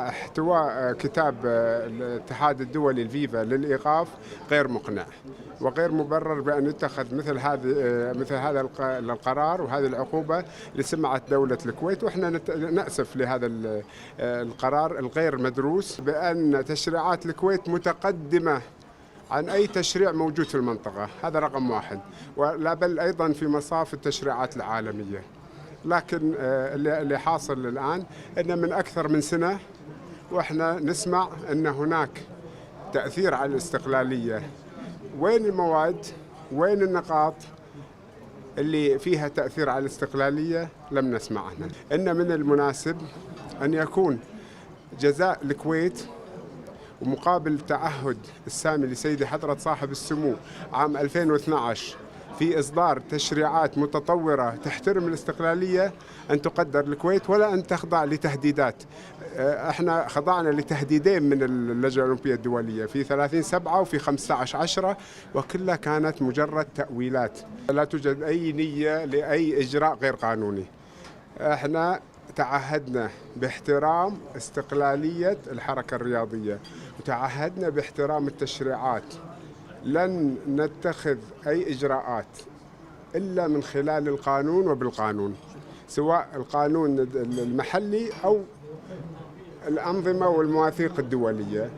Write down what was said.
احتواء كتاب الاتحاد الدولي الفيفا للإيقاف غير مقنع وغير مبرر بأن يتخذ مثل هذا القرار وهذه العقوبة لسمعة دولة الكويت. وإحنا نأسف لهذا القرار الغير مدروس، بأن تشريعات الكويت متقدمة عن أي تشريع موجود في المنطقة. هذا رقم واحد، ولا بل أيضا في مصاف التشريعات العالمية. لكن اللي حاصل الآن أن من أكثر من سنة وإحنا نسمع أن هناك تأثير على الاستقلالية. وين المواد؟ وين النقاط اللي فيها تأثير على الاستقلالية؟ لم نسمع عنها. إن من المناسب أن يكون جزاء الكويت ومقابل تعهد السامي لسيدي حضرة صاحب السمو عام 2012 في إصدار تشريعات متطورة تحترم الاستقلالية أن تقدر الكويت، ولا أن تخضع لتهديدات. احنا خضعنا لتهديدين من اللجنة الأولمبية الدولية في 30/7 وفي 15/10، وكلها كانت مجرد تأويلات. لا توجد أي نية لأي إجراء غير قانوني. احنا تعهدنا باحترام استقلالية الحركة الرياضية، وتعهدنا باحترام التشريعات. لن نتخذ أي إجراءات إلا من خلال القانون وبالقانون، سواء القانون المحلي أو الأنظمة والمواثيق الدولية.